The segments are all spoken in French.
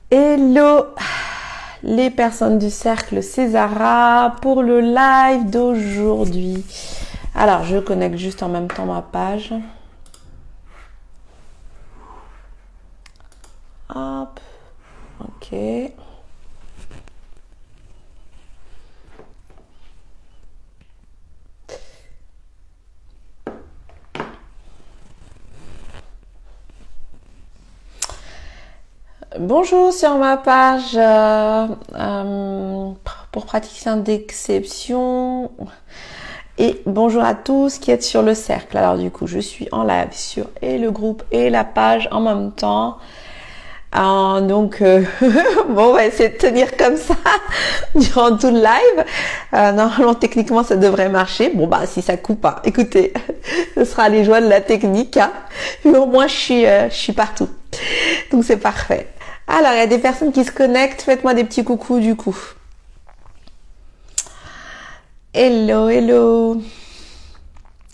Hello les personnes du cercle Césara pour le live d'aujourd'hui. Alors je connecte juste en même temps ma page. Hop, ok. Bonjour sur ma page pour praticiens d'exception et bonjour à tous qui êtes sur le cercle. Alors du coup je suis en live sur et le groupe et la page en même temps. Donc bon, on va essayer de tenir comme ça durant tout le live. Normalement techniquement ça devrait marcher. Bon bah si ça coupe pas, écoutez, ce sera les joies de la technique. Hein. Mais au moins je suis partout. Donc c'est parfait. Alors, il y a des personnes qui se connectent. Faites-moi des petits coucous du coup. Hello, hello.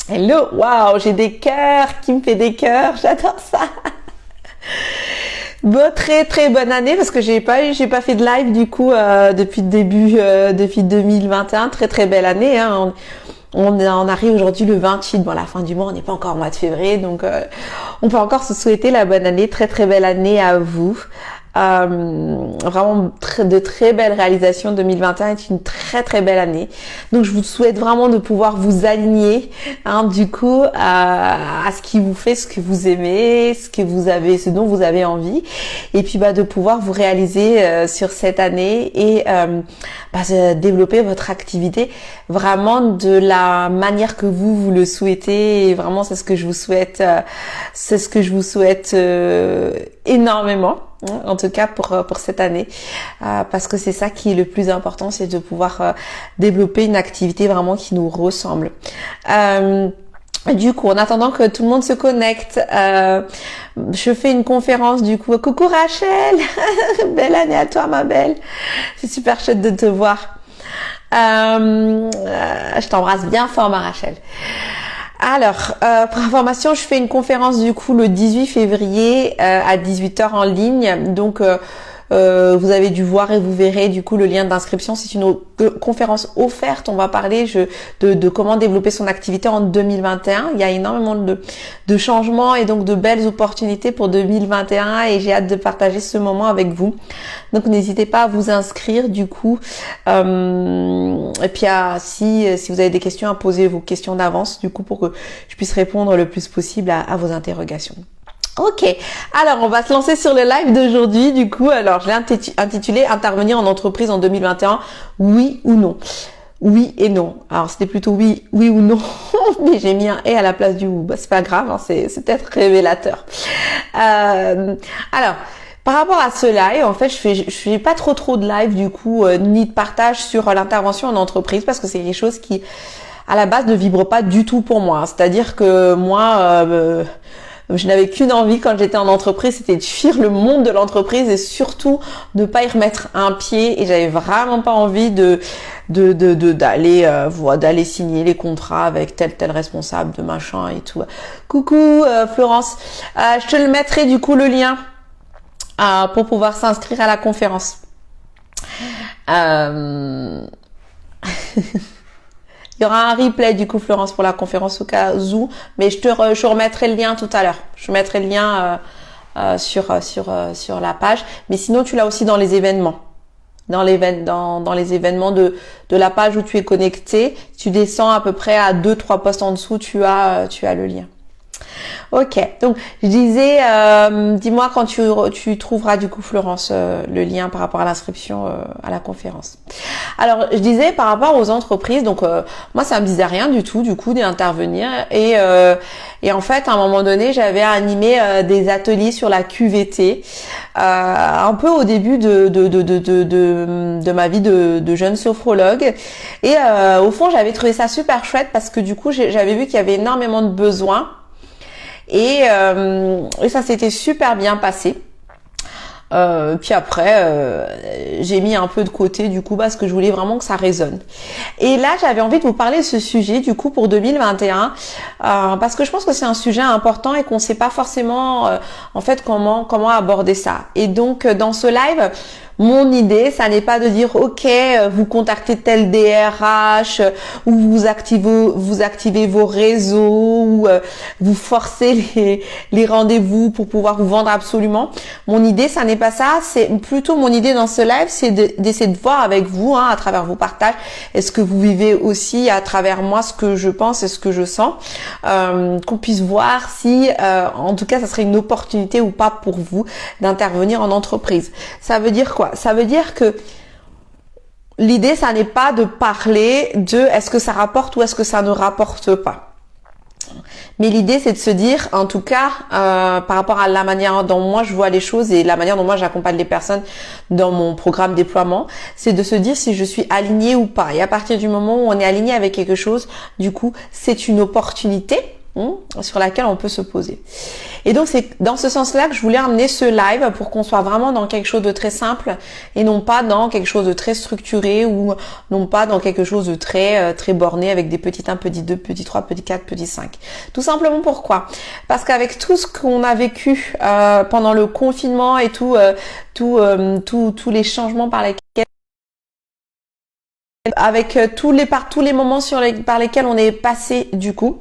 Hello. Waouh, j'ai des cœurs qui me fait des cœurs. J'adore ça. Bon, très très bonne année parce que j'ai pas fait de live du coup depuis le début, depuis 2021. Très très belle année. Hein. On arrive aujourd'hui le 28, bon, la fin du mois, on n'est pas encore au mois de février, donc on peut encore se souhaiter la bonne année, très très belle année à vous. Vraiment de très belles réalisations. 2021 est une très très belle année, donc je vous souhaite vraiment de pouvoir vous aligner du coup à ce qui vous fait, ce que vous aimez, ce dont vous avez envie, et puis de pouvoir vous réaliser sur cette année et développer votre activité vraiment de la manière que vous le souhaitez. Et vraiment c'est ce que je vous souhaite, énormément. En tout cas pour cette année, parce que c'est ça qui est le plus important, c'est de pouvoir développer une activité vraiment qui nous ressemble. Du coup, en attendant que tout le monde se connecte, je fais une conférence du coup. Coucou Rachel, belle année à toi ma belle, c'est super chouette de te voir. Je t'embrasse bien fort ma Rachel. Alors, pour information, je fais une conférence du coup le 18 février à 18h en ligne. Donc, vous avez dû voir et vous verrez du coup le lien d'inscription. C'est une conférence offerte. On va parler de comment développer son activité en 2021. Il y a énormément de changements et donc de belles opportunités pour 2021 et j'ai hâte de partager ce moment avec vous. Donc n'hésitez pas à vous inscrire du coup. Et puis si vous avez des questions, à poser vos questions d'avance du coup pour que je puisse répondre le plus possible à vos interrogations. Ok, alors on va se lancer sur le live d'aujourd'hui du coup. Alors je l'ai intitulé intervenir en entreprise en 2021, oui ou non. Oui et non. Alors c'était plutôt oui ou non, mais j'ai mis un et à la place du ou. C'est pas grave, hein, c'est peut-être révélateur. Alors par rapport à ce live, en fait, je fais pas trop de live du coup, ni de partage sur l'intervention en entreprise parce que c'est quelque chose qui à la base ne vibre pas du tout pour moi. C'est-à-dire que moi je n'avais qu'une envie quand j'étais en entreprise, c'était de fuir le monde de l'entreprise et surtout de pas y remettre un pied. Et j'avais vraiment pas envie d'aller signer les contrats avec tel responsable de machin et tout. Coucou Florence, je te le mettrai du coup le lien pour pouvoir s'inscrire à la conférence. Il y aura un replay du coup Florence pour la conférence au cas où, mais je remettrai le lien tout à l'heure. Je mettrai le lien sur la page, mais sinon tu l'as aussi dans les événements. Dans les événements de la page où tu es connecté, tu descends à peu près à 2-3 posts en dessous, tu as le lien. Ok, donc je disais, dis-moi quand tu trouveras du coup Florence le lien par rapport à l'inscription à la conférence. Alors je disais par rapport aux entreprises, donc moi ça me disait rien du tout du coup d'intervenir et en fait à un moment donné j'avais animé des ateliers sur la QVT un peu au début de ma vie de jeune sophrologue et au fond j'avais trouvé ça super chouette parce que du coup j'avais vu qu'il y avait énormément de besoins. Et ça s'était super bien passé. Puis après, j'ai mis un peu de côté du coup parce que je voulais vraiment que ça résonne. Et là, j'avais envie de vous parler de ce sujet du coup pour 2021 parce que je pense que c'est un sujet important et qu'on ne sait pas forcément en fait comment aborder ça. Et donc dans ce live, mon idée, ça n'est pas de dire ok, vous contactez tel DRH ou vous activez vos réseaux ou vous forcez les rendez-vous pour pouvoir vous vendre absolument. Mon idée, ça n'est pas ça. C'est plutôt mon idée dans ce live, c'est d'essayer de voir avec vous, à travers vos partages, est-ce que vous vivez aussi à travers moi ce que je pense et ce que je sens, qu'on puisse voir si, en tout cas, ça serait une opportunité ou pas pour vous d'intervenir en entreprise. Ça veut dire quoi? Ça veut dire que l'idée, ça n'est pas de parler de est-ce que ça rapporte ou est-ce que ça ne rapporte pas. Mais l'idée, c'est de se dire, en tout cas, par rapport à la manière dont moi je vois les choses et la manière dont moi j'accompagne les personnes dans mon programme déploiement, c'est de se dire si je suis alignée ou pas. Et à partir du moment où on est aligné avec quelque chose, du coup, c'est une opportunité sur laquelle on peut se poser. Et donc c'est dans ce sens-là que je voulais amener ce live pour qu'on soit vraiment dans quelque chose de très simple et non pas dans quelque chose de très structuré ou non pas dans quelque chose de très borné avec des petits 1, petit 2, petit 3, petit 4, petit 5. Tout simplement pourquoi? Parce qu'avec tout ce qu'on a vécu pendant le confinement et tous les changements par lesquels avec tous les moments par lesquels on est passé du coup,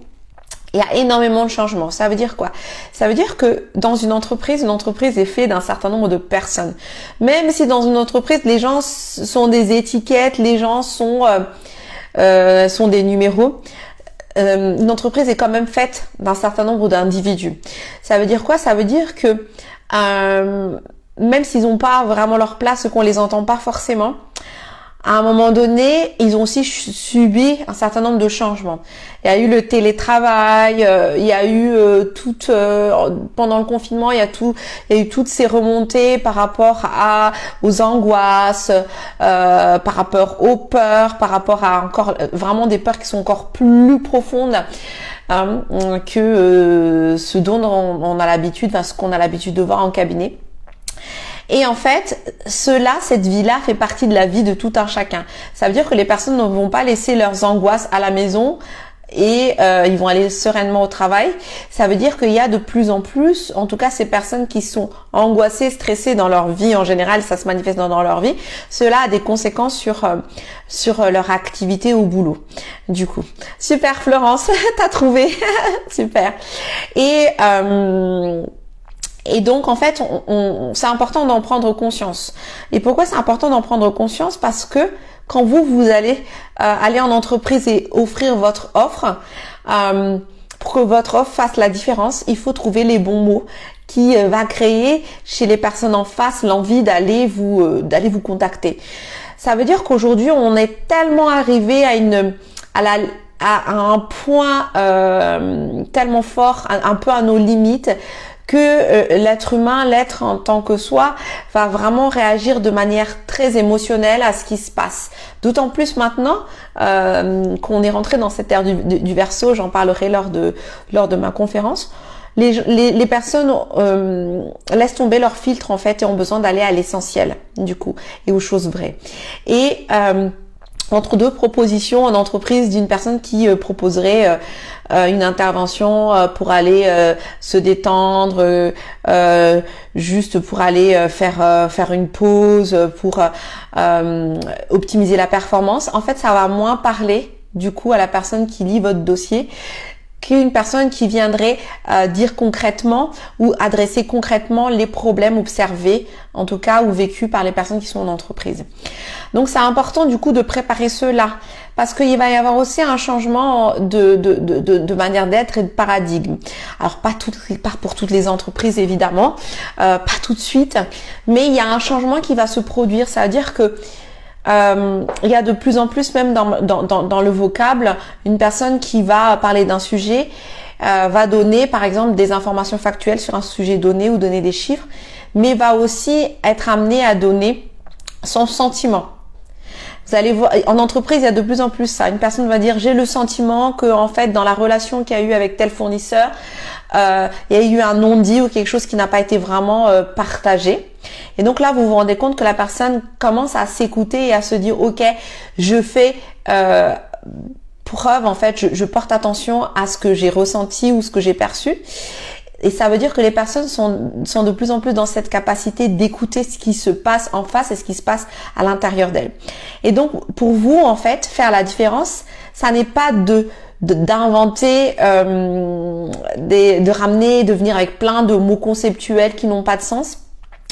il y a énormément de changements. Ça veut dire quoi? Ça veut dire que dans une entreprise est faite d'un certain nombre de personnes. Même si dans une entreprise, les gens sont des étiquettes, les gens sont des numéros, une entreprise est quand même faite d'un certain nombre d'individus. Ça veut dire quoi? Ça veut dire que même s'ils n'ont pas vraiment leur place, qu'on les entend pas forcément, à un moment donné, ils ont aussi subi un certain nombre de changements. Il y a eu le télétravail, il y a eu pendant le confinement, il y a eu toutes ces remontées par rapport aux angoisses, par rapport aux peurs, par rapport à encore vraiment des peurs qui sont encore plus profondes que ce dont on a l'habitude, ce qu'on a l'habitude de voir en cabinet. Et en fait, cette vie-là fait partie de la vie de tout un chacun. Ça veut dire que les personnes ne vont pas laisser leurs angoisses à la maison et ils vont aller sereinement au travail. Ça veut dire qu'il y a de plus en plus, en tout cas ces personnes qui sont angoissées, stressées dans leur vie en général, ça se manifeste dans leur vie, cela a des conséquences sur leur activité au boulot. Du coup, super Florence, t'as trouvé, super. Et donc, en fait, c'est important d'en prendre conscience. Et pourquoi c'est important d'en prendre conscience? Parce que quand vous allez aller en entreprise et offrir votre offre, pour que votre offre fasse la différence, il faut trouver les bons mots qui va créer chez les personnes en face l'envie d'aller vous contacter. Ça veut dire qu'aujourd'hui, on est tellement arrivé à un point tellement fort, un peu à nos limites, que l'être humain, l'être en tant que soi, va vraiment réagir de manière très émotionnelle à ce qui se passe. D'autant plus maintenant qu'on est rentré dans cette ère du Verseau, j'en parlerai lors de ma conférence. Les personnes laissent tomber leur filtre en fait et ont besoin d'aller à l'essentiel du coup et aux choses vraies. Et entre deux propositions en entreprise d'une personne qui proposerait une intervention pour aller se détendre, juste pour aller faire une pause, pour optimiser la performance. En fait, ça va moins parler du coup à la personne qui lit votre dossier qu'une personne qui viendrait dire concrètement ou adresser concrètement les problèmes observés, en tout cas, ou vécus par les personnes qui sont en entreprise. Donc, c'est important du coup de préparer cela parce qu'il va y avoir aussi un changement de manière d'être et de paradigme. Alors, pas pour toutes les entreprises, évidemment, pas tout de suite, mais il y a un changement qui va se produire. Ça veut dire que il y a de plus en plus même dans le vocable une personne qui va parler d'un sujet va donner par exemple des informations factuelles sur un sujet donné ou donner des chiffres, mais va aussi être amené à donner son sentiment. Vous allez voir, en entreprise, il y a de plus en plus ça. Une personne va dire, j'ai le sentiment que, en fait, dans la relation qu'il y a eu avec tel fournisseur, il y a eu un non-dit ou quelque chose qui n'a pas été vraiment partagé. Et donc là, vous vous rendez compte que la personne commence à s'écouter et à se dire, ok, je fais preuve, en fait, je porte attention à ce que j'ai ressenti ou ce que j'ai perçu. Et ça veut dire que les personnes sont de plus en plus dans cette capacité d'écouter ce qui se passe en face et ce qui se passe à l'intérieur d'elles. Et donc, pour vous, en fait, faire la différence, ça n'est pas d'inventer, de ramener, de venir avec plein de mots conceptuels qui n'ont pas de sens,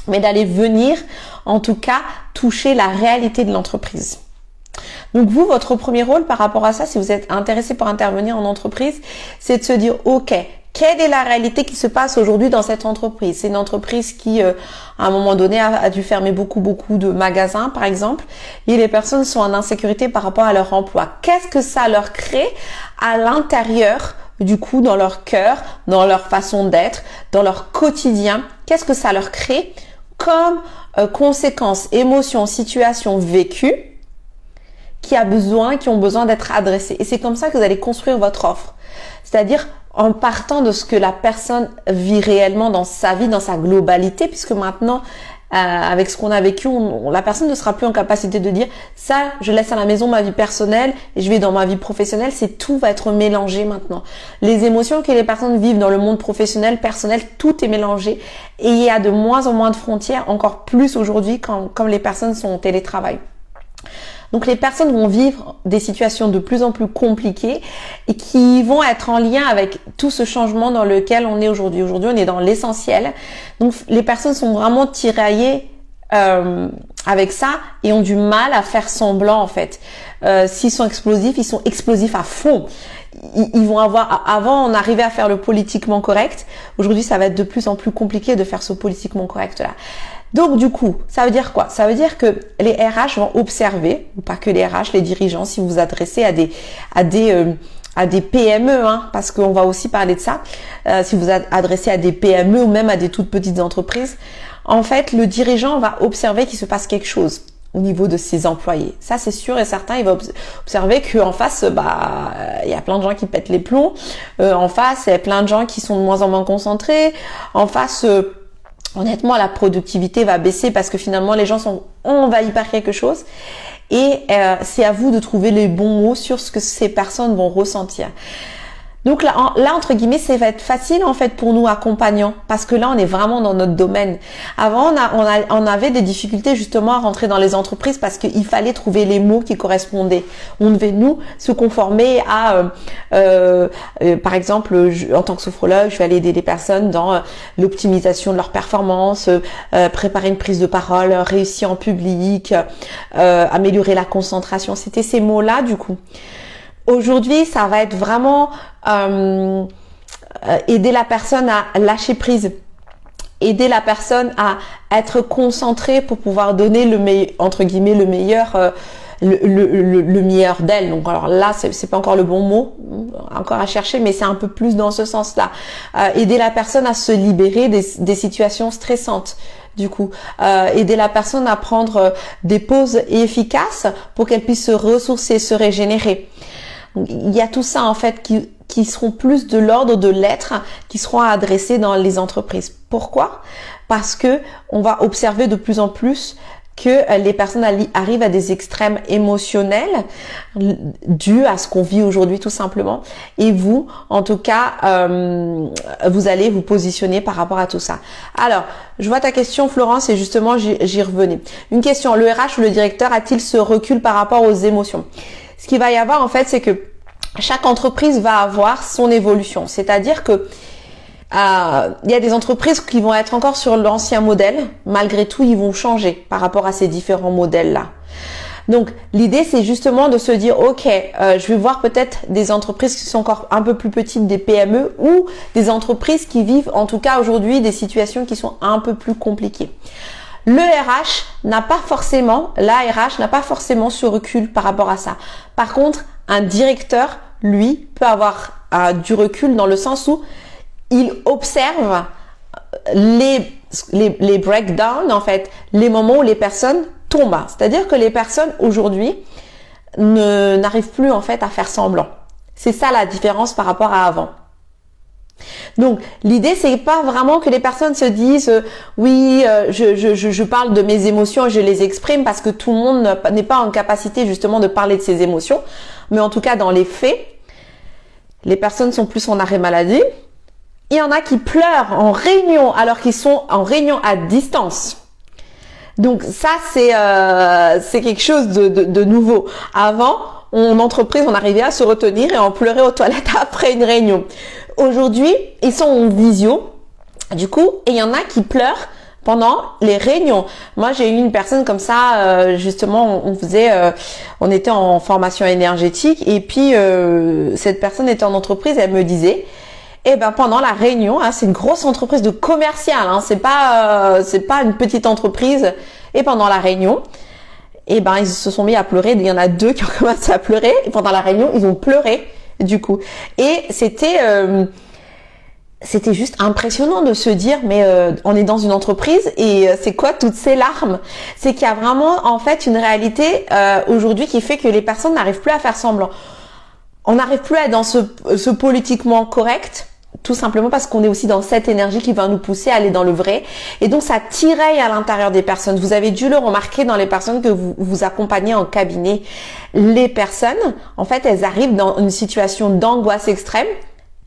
mais d'aller venir, en tout cas, toucher la réalité de l'entreprise. Donc vous, votre premier rôle par rapport à ça, si vous êtes intéressé pour intervenir en entreprise, c'est de se dire, ok, quelle est la réalité qui se passe aujourd'hui dans cette entreprise? C'est une entreprise qui, à un moment donné, a dû fermer beaucoup de magasins, par exemple, et les personnes sont en insécurité par rapport à leur emploi. Qu'est-ce que ça leur crée à l'intérieur, du coup, dans leur cœur, dans leur façon d'être, dans leur quotidien? Qu'est-ce que ça leur crée comme conséquences, émotions, situations vécues qui ont besoin d'être adressées? Et c'est comme ça que vous allez construire votre offre. C'est-à-dire en partant de ce que la personne vit réellement dans sa vie, dans sa globalité, puisque maintenant, avec ce qu'on a vécu, la personne ne sera plus en capacité de dire ça, je laisse à la maison ma vie personnelle et je vais dans ma vie professionnelle. Tout va être mélangé maintenant. Les émotions que les personnes vivent dans le monde professionnel, personnel, tout est mélangé et il y a de moins en moins de frontières, encore plus aujourd'hui comme les personnes sont en télétravail. Donc les personnes vont vivre des situations de plus en plus compliquées et qui vont être en lien avec tout ce changement dans lequel on est aujourd'hui. Aujourd'hui, on est dans l'essentiel. Donc les personnes sont vraiment tiraillées avec ça et ont du mal à faire semblant en fait. S'ils sont explosifs, ils sont explosifs à fond. Ils vont avoir, avant on arrivait à faire le politiquement correct. Aujourd'hui, ça va être de plus en plus compliqué de faire ce politiquement correct là. Donc du coup, ça veut dire quoi? Ça veut dire que les RH vont observer, ou pas que les RH, les dirigeants, si vous vous adressez à des PME, parce qu'on va aussi parler de ça, si vous vous adressez à des PME ou même à des toutes petites entreprises, en fait, le dirigeant va observer qu'il se passe quelque chose au niveau de ses employés. Ça, c'est sûr et certain. Il va observer qu'en face, il y a plein de gens qui pètent les plombs. En face, il y a plein de gens qui sont de moins en moins concentrés. En face, honnêtement, la productivité va baisser parce que finalement, les gens sont envahis par quelque chose. Et c'est à vous de trouver les bons mots sur ce que ces personnes vont ressentir. Donc là, entre guillemets, ça va être facile en fait pour nous accompagnants parce que là, on est vraiment dans notre domaine. Avant, on avait des difficultés justement à rentrer dans les entreprises parce qu'il fallait trouver les mots qui correspondaient. On devait nous se conformer à, par exemple, en tant que sophrologue, je vais aller aider les personnes dans l'optimisation de leur performance, préparer une prise de parole, réussir en public, améliorer la concentration. C'était ces mots-là du coup. Aujourd'hui, ça va être vraiment aider la personne à lâcher prise, aider la personne à être concentrée pour pouvoir donner le meilleur d'elle. Donc alors là, c'est pas encore le bon mot, encore à chercher, mais c'est un peu plus dans ce sens-là. Aider la personne à se libérer des situations stressantes. Du coup, aider la personne à prendre des pauses efficaces pour qu'elle puisse se ressourcer, se régénérer. Il y a tout ça en fait qui seront plus de l'ordre de l'être, qui seront adressés dans les entreprises. Pourquoi? Parce que on va observer de plus en plus que les personnes arrivent à des extrêmes émotionnels dus à ce qu'on vit aujourd'hui tout simplement. Et vous, en tout cas, vous allez vous positionner par rapport à tout ça. Alors, je vois ta question Florence et justement j'y revenais. Une question, le RH ou le directeur a-t-il ce recul par rapport aux émotions? Ce qu'il va y avoir en fait, c'est que chaque entreprise va avoir son évolution. C'est-à-dire que il y a des entreprises qui vont être encore sur l'ancien modèle. Malgré tout, ils vont changer par rapport à ces différents modèles-là. Donc, l'idée, c'est justement de se dire, ok, je vais voir peut-être des entreprises qui sont encore un peu plus petites, des PME ou des entreprises qui vivent, en tout cas aujourd'hui, des situations qui sont un peu plus compliquées. La RH n'a pas forcément ce recul par rapport à ça. Par contre, un directeur, lui, peut avoir du recul dans le sens où il observe les breakdowns, en fait, les moments où les personnes tombent. C'est-à-dire que les personnes aujourd'hui n'arrivent plus en fait à faire semblant. C'est ça la différence par rapport à avant. Donc, l'idée, c'est pas vraiment que les personnes se disent oui, je parle de mes émotions et je les exprime parce que tout le monde n'est pas en capacité justement de parler de ses émotions. Mais en tout cas, dans les faits, les personnes sont plus en arrêt maladie. Il y en a qui pleurent en réunion alors qu'ils sont en réunion à distance. Donc ça, c'est quelque chose de nouveau. Avant, en entreprise, on arrivait à se retenir et on pleurait aux toilettes après une réunion. Aujourd'hui, ils sont en visio, du coup, et il y en a qui pleurent pendant les réunions. Moi, j'ai eu une personne comme ça, justement, on était en formation énergétique, et puis cette personne était en entreprise, elle me disait, eh ben pendant la réunion, c'est une grosse entreprise de commercial, c'est pas une petite entreprise, et pendant la réunion, eh ben ils se sont mis à pleurer. Il y en a 2 qui ont commencé à pleurer, et pendant la réunion, ils ont pleuré. Du coup, et c'était juste impressionnant de se dire mais on est dans une entreprise et c'est quoi toutes ces larmes? C'est qu'il y a vraiment en fait une réalité aujourd'hui qui fait que les personnes n'arrivent plus à faire semblant. On n'arrive plus à être dans ce politiquement correct, tout simplement parce qu'on est aussi dans cette énergie qui va nous pousser à aller dans le vrai. Et donc, ça tiraille à l'intérieur des personnes. Vous avez dû le remarquer dans les personnes que vous accompagnez en cabinet. Les personnes, en fait, elles arrivent dans une situation d'angoisse extrême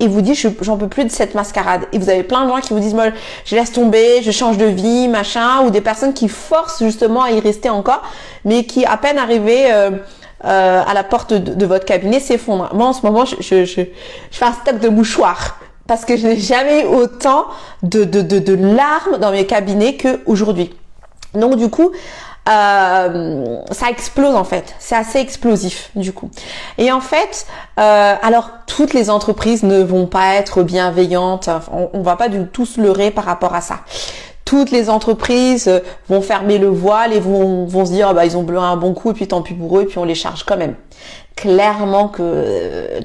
et vous disent, j'en peux plus de cette mascarade. Et vous avez plein de gens qui vous disent, moi, je laisse tomber, je change de vie, machin, ou des personnes qui forcent justement à y rester encore, mais qui, à peine arrivées à la porte de votre cabinet, s'effondrent. Moi, en ce moment, je fais un stock de mouchoirs. Parce que je n'ai jamais eu autant de larmes dans mes cabinets qu'aujourd'hui. Donc du coup, ça explose en fait. C'est assez explosif du coup. Et en fait, alors toutes les entreprises ne vont pas être bienveillantes. On va pas du tout se leurrer par rapport à ça. Toutes les entreprises vont fermer le voile et vont se dire ils ont bleu un bon coup et puis tant pis pour eux et puis on les charge quand même. Clairement que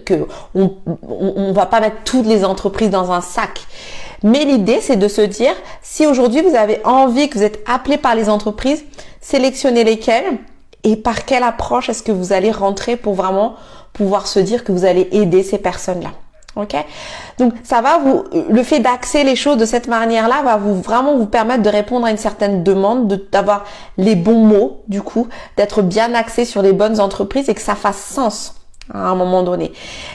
on va pas mettre toutes les entreprises dans un sac. Mais l'idée, c'est de se dire, si aujourd'hui vous avez envie, que vous êtes appelé par les entreprises, sélectionnez lesquelles et par quelle approche est-ce que vous allez rentrer pour vraiment pouvoir se dire que vous allez aider ces personnes-là. Ok? Donc, ça va le fait d'axer les choses de cette manière-là va vraiment vous permettre de répondre à une certaine demande, d'avoir les bons mots, du coup, d'être bien axé sur les bonnes entreprises et que ça fasse sens à un moment donné.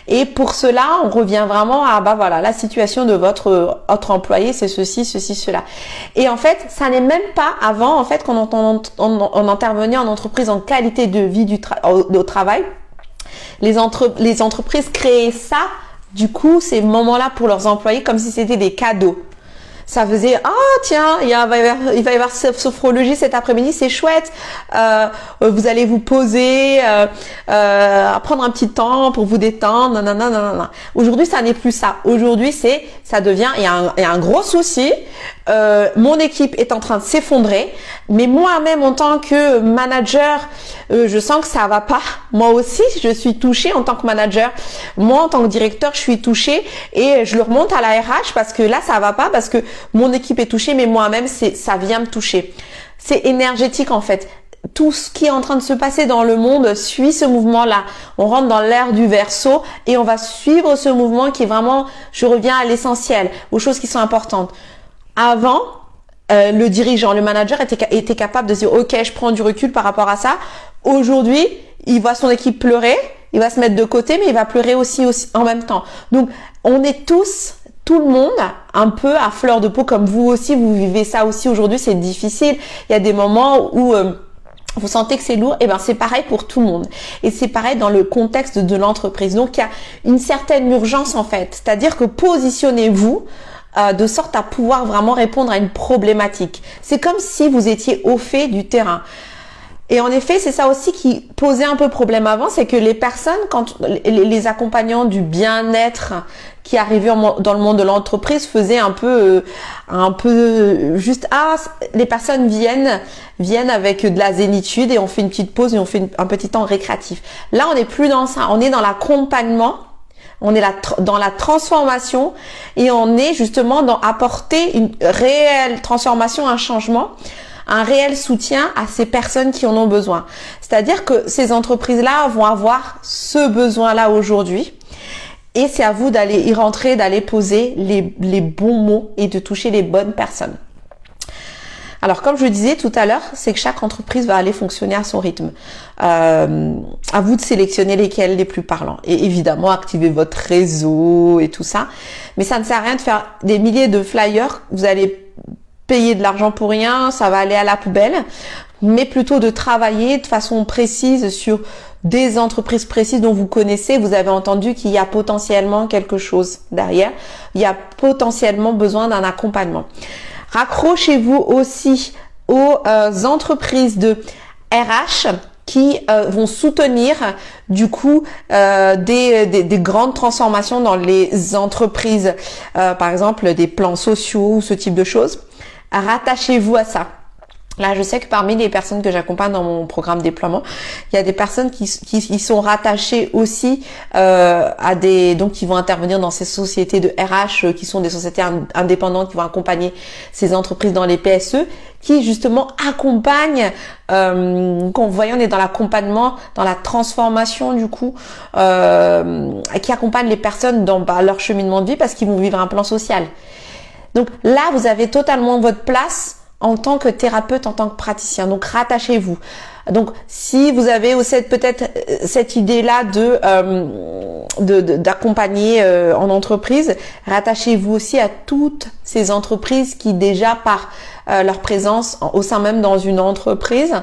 Et pour cela, on revient vraiment à, la situation de votre employé, c'est ceci, cela. Et en fait, ça n'est même pas avant, en fait, qu'on on intervenait en entreprise en qualité de vie au travail. Les entreprises créaient ça. Du coup, ces moments-là pour leurs employés, comme si c'était des cadeaux. Ça faisait tiens, il va y avoir sophrologie cet après-midi, c'est chouette. Vous allez vous poser, prendre un petit temps pour vous détendre. Nanana. Aujourd'hui, ça n'est plus ça. Aujourd'hui, ça devient. Il y a un gros souci. Mon équipe est en train de s'effondrer, mais moi-même en tant que manager, je sens que ça va pas. Moi aussi, je suis touchée en tant que manager. Moi, en tant que directeur, je suis touchée et je le remonte à la RH parce que là, ça va pas parce que mon équipe est touchée, mais moi-même, ça vient me toucher. C'est énergétique en fait. Tout ce qui est en train de se passer dans le monde suit ce mouvement-là. On rentre dans l'ère du Verseau et on va suivre ce mouvement qui est vraiment, je reviens à l'essentiel, aux choses qui sont importantes. Avant, le dirigeant, le manager était capable de dire ok, je prends du recul par rapport à ça. Aujourd'hui, il voit son équipe pleurer, il va se mettre de côté, mais il va pleurer aussi en même temps. Donc, on est tout le monde, un peu à fleur de peau, comme vous aussi, vous vivez ça aussi aujourd'hui, c'est difficile. Il y a des moments où vous sentez que c'est lourd, et c'est pareil pour tout le monde. Et c'est pareil dans le contexte de l'entreprise. Donc, il y a une certaine urgence en fait. C'est-à-dire que positionnez-vous de sorte à pouvoir vraiment répondre à une problématique. C'est comme si vous étiez au fait du terrain. Et en effet, c'est ça aussi qui posait un peu problème avant, c'est que les personnes, quand les accompagnants du bien-être qui arrivaient dans le monde de l'entreprise faisaient un peu juste les personnes viennent avec de la zénitude et on fait une petite pause et on fait un petit temps récréatif. Là, on n'est plus dans ça, on est dans l'accompagnement. On est dans la transformation et on est justement dans apporter une réelle transformation, un changement, un réel soutien à ces personnes qui en ont besoin. C'est-à-dire que ces entreprises-là vont avoir ce besoin-là aujourd'hui Et c'est à vous d'aller y rentrer, d'aller poser les bons mots et de toucher les bonnes personnes. Alors, comme je le disais tout à l'heure, c'est que chaque entreprise va aller fonctionner à son rythme. À vous de sélectionner lesquels les plus parlants. Et évidemment, activer votre réseau et tout ça. Mais ça ne sert à rien de faire des milliers de flyers. Vous allez payer de l'argent pour rien, ça va aller à la poubelle. Mais plutôt de travailler de façon précise sur des entreprises précises dont vous connaissez. Vous avez entendu qu'il y a potentiellement quelque chose derrière. Il y a potentiellement besoin d'un accompagnement. Raccrochez-vous aussi aux entreprises de RH qui vont soutenir du coup des grandes transformations dans les entreprises, par exemple des plans sociaux ou ce type de choses. Rattachez-vous à ça. Là, je sais que parmi les personnes que j'accompagne dans mon programme déploiement, il y a des personnes qui sont rattachées aussi donc qui vont intervenir dans ces sociétés de RH qui sont des sociétés indépendantes qui vont accompagner ces entreprises dans les PSE, qui justement accompagnent. Quand vous voyez, on est dans l'accompagnement, dans la transformation du coup, qui accompagnent les personnes dans leur cheminement de vie parce qu'ils vont vivre un plan social. Donc là, vous avez totalement votre place en tant que thérapeute, en tant que praticien. Donc, rattachez-vous. Donc, si vous avez aussi peut-être cette idée-là d'accompagner en entreprise, rattachez-vous aussi à toutes ces entreprises qui déjà par leur présence au sein même dans une entreprise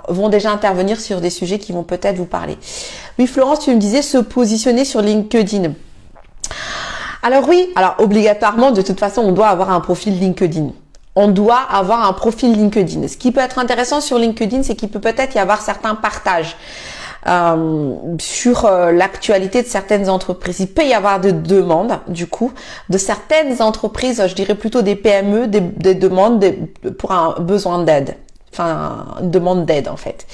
vont déjà intervenir sur des sujets qui vont peut-être vous parler. Oui, Florence, tu me disais se positionner sur LinkedIn. Alors oui, obligatoirement, de toute façon, on doit avoir un profil LinkedIn. On doit avoir un profil LinkedIn. Ce qui peut être intéressant sur LinkedIn, c'est qu'il peut peut-être y avoir certains partages sur l'actualité de certaines entreprises. Il peut y avoir des demandes, du coup, de certaines entreprises, je dirais plutôt des PME, des demandes pour un besoin d'aide. Enfin, une demande d'aide en fait.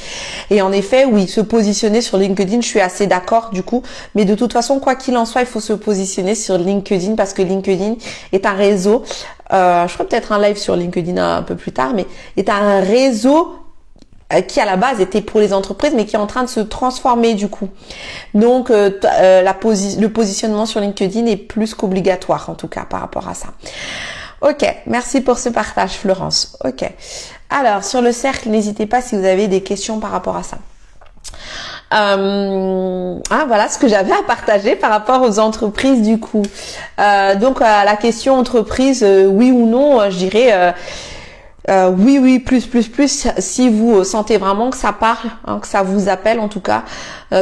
Et en effet, oui, se positionner sur LinkedIn, je suis assez d'accord du coup. Mais de toute façon, quoi qu'il en soit, il faut se positionner sur LinkedIn parce que LinkedIn est un réseau. Je ferai peut-être un live sur LinkedIn un peu plus tard, mais est un réseau qui à la base était pour les entreprises, mais qui est en train de se transformer du coup. Donc, le positionnement sur LinkedIn est plus qu'obligatoire en tout cas par rapport à ça. Ok, merci pour ce partage Florence. Ok. Alors, sur le cercle, n'hésitez pas si vous avez des questions par rapport à ça. Voilà ce que j'avais à partager par rapport aux entreprises du coup. Donc, à la question entreprise, oui ou non, je dirais oui, plus. Si vous sentez vraiment que ça parle, que ça vous appelle en tout cas,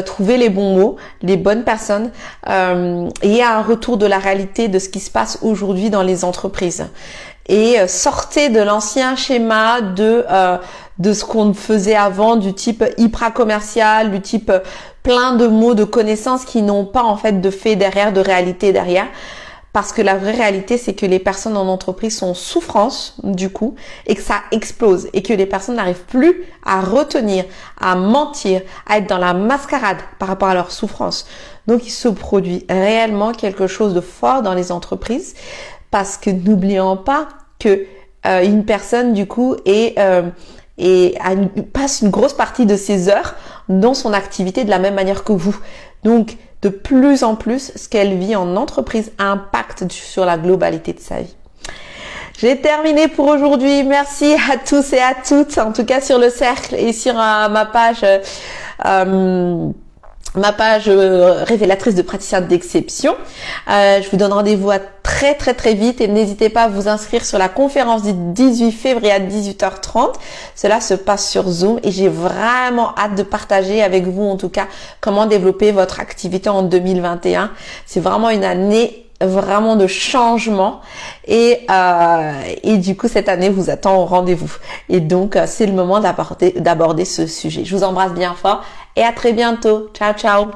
trouvez les bons mots, les bonnes personnes et un retour de la réalité de ce qui se passe aujourd'hui dans les entreprises. Et sortez de l'ancien schéma de ce qu'on faisait avant, du type hyper commercial, du type plein de mots, de connaissances qui n'ont pas en fait de fait derrière, de réalité derrière. Parce que la vraie réalité, c'est que les personnes en entreprise sont en souffrance, du coup, et que ça explose, et que les personnes n'arrivent plus à retenir, à mentir, à être dans la mascarade par rapport à leur souffrance. Donc, il se produit réellement quelque chose de fort dans les entreprises, parce que n'oublions pas que une personne, du coup, passe une grosse partie de ses heures dans son activité de la même manière que vous. Donc, de plus en plus, ce qu'elle vit en entreprise impacte sur la globalité de sa vie. J'ai terminé pour aujourd'hui. Merci à tous et à toutes, en tout cas sur le cercle et sur ma page révélatrice de praticiens d'exception. Je vous donne rendez-vous à très vite et n'hésitez pas à vous inscrire sur la conférence du 18 février à 18h30. Cela se passe sur Zoom et j'ai vraiment hâte de partager avec vous en tout cas comment développer votre activité en 2021. C'est vraiment une année vraiment de changement et du coup cette année vous attend au rendez-vous et donc c'est le moment d'aborder ce sujet. Je vous embrasse bien fort et à très bientôt. Ciao.